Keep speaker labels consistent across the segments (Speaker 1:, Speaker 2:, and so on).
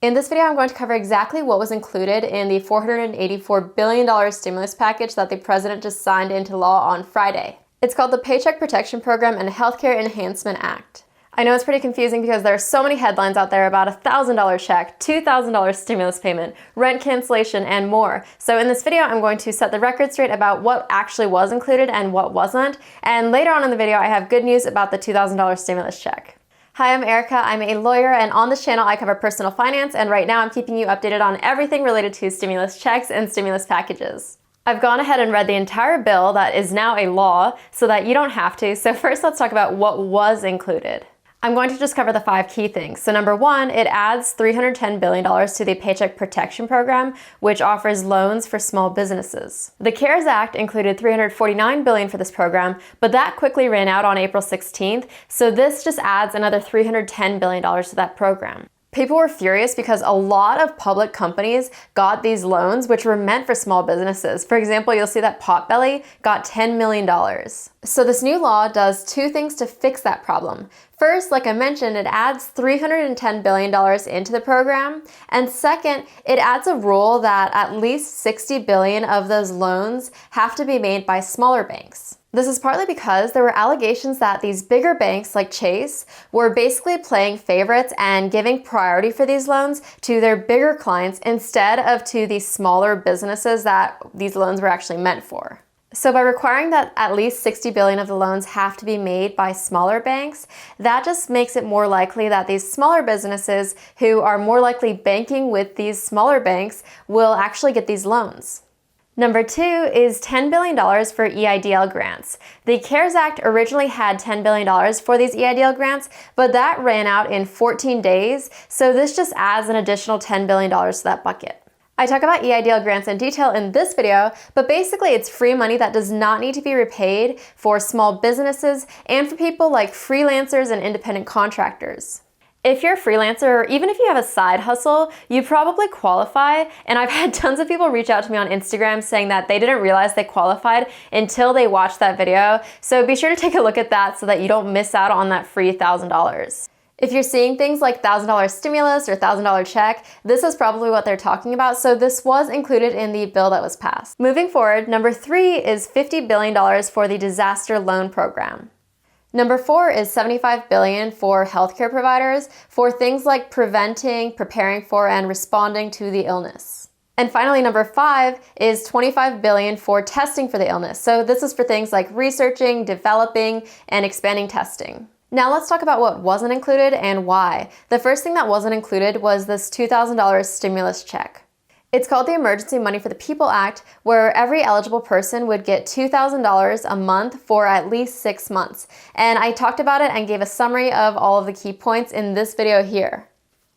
Speaker 1: In this video, I'm going to cover exactly what was included in the $484 billion stimulus package that the president just signed into law on Friday. It's called the Paycheck Protection Program and Healthcare Enhancement Act. I know it's pretty confusing because there are so many headlines out there about a $1,000 check, $2,000 stimulus payment, rent cancellation, and more. So in this video, I'm going to set the record straight about what actually was included and what wasn't. And later on in the video, I have good news about the $2,000 stimulus check. Hi, I'm Erika. I'm a lawyer, and on this channel I cover personal finance, and right now I'm keeping you updated on everything related to stimulus checks and stimulus packages. I've gone ahead and read the entire bill that is now a law so that you don't have to. So first let's talk about what was included. I'm going to just cover the 5 key things. So number 1, it adds $310 billion to the Paycheck Protection Program, which offers loans for small businesses. The CARES Act included $349 billion for this program, but that quickly ran out on April 16th, so this just adds another $310 billion to that program. People were furious because a lot of public companies got these loans which were meant for small businesses. For example, you'll see that Potbelly got $10 million. So this new law does 2 things to fix that problem. First, like I mentioned, it adds $310 billion into the program. And second, it adds a rule that at least $60 billion of those loans have to be made by smaller banks. This is partly because there were allegations that these bigger banks like Chase were basically playing favorites and giving priority for these loans to their bigger clients instead of to the smaller businesses that these loans were actually meant for. So by requiring that at least $60 billion of the loans have to be made by smaller banks, that just makes it more likely that these smaller businesses who are more likely banking with these smaller banks will actually get these loans. Number 2 is $10 billion for EIDL grants. The CARES Act originally had $10 billion for these EIDL grants, but that ran out in 14 days, so this just adds an additional $10 billion to that bucket. I talk about EIDL grants in detail in this video, but basically it's free money that does not need to be repaid for small businesses and for people like freelancers and independent contractors. If you're a freelancer, or even if you have a side hustle, you probably qualify, and I've had tons of people reach out to me on Instagram saying that they didn't realize they qualified until they watched that video, so be sure to take a look at that so that you don't miss out on that free $1,000. If you're seeing things like $1,000 stimulus or $1,000 check, this is probably what they're talking about, so this was included in the bill that was passed. Moving forward, number 3 is $50 billion for the disaster loan program. Number 4 is $75 billion for healthcare providers for things like preventing, preparing for, and responding to the illness. And finally, number 5 is $25 billion for testing for the illness. So this is for things like researching, developing, and expanding testing. Now let's talk about what wasn't included and why. The first thing that wasn't included was this $2,000 stimulus check. It's called the Emergency Money for the People Act, where every eligible person would get $2,000 a month for at least 6 months. And I talked about it and gave a summary of all of the key points in this video here.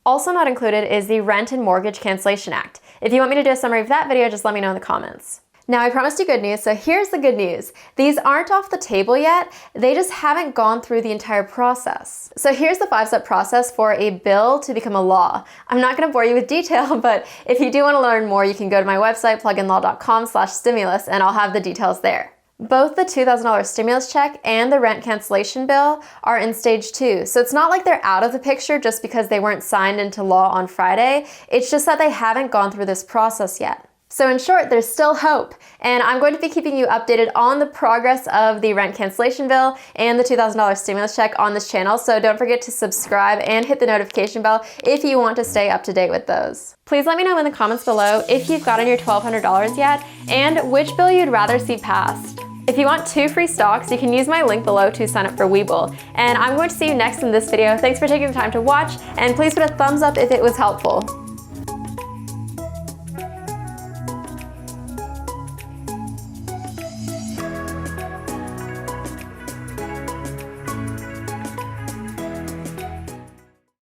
Speaker 1: Also not included is the Rent and Mortgage Cancellation Act. If you want me to do a summary of that video, just let me know in the comments. Now I promised you good news, so here's the good news. These aren't off the table yet, they just haven't gone through the entire process. So here's the 5-step process for a bill to become a law. I'm not gonna bore you with detail, but if you do wanna learn more, you can go to my website, pluginlaw.com/stimulus, and I'll have the details there. Both the $2,000 stimulus check and the rent cancellation bill are in stage 2. So it's not like they're out of the picture just because they weren't signed into law on Friday. It's just that they haven't gone through this process yet. So in short, there's still hope, and I'm going to be keeping you updated on the progress of the rent cancellation bill and the $2,000 stimulus check on this channel, so don't forget to subscribe and hit the notification bell if you want to stay up to date with those. Please let me know in the comments below if you've gotten your $1,200 yet and which bill you'd rather see passed. If you want 2 free stocks, you can use my link below to sign up for Webull. And I'm going to see you next in this video. Thanks for taking the time to watch, and please put a thumbs up if it was helpful.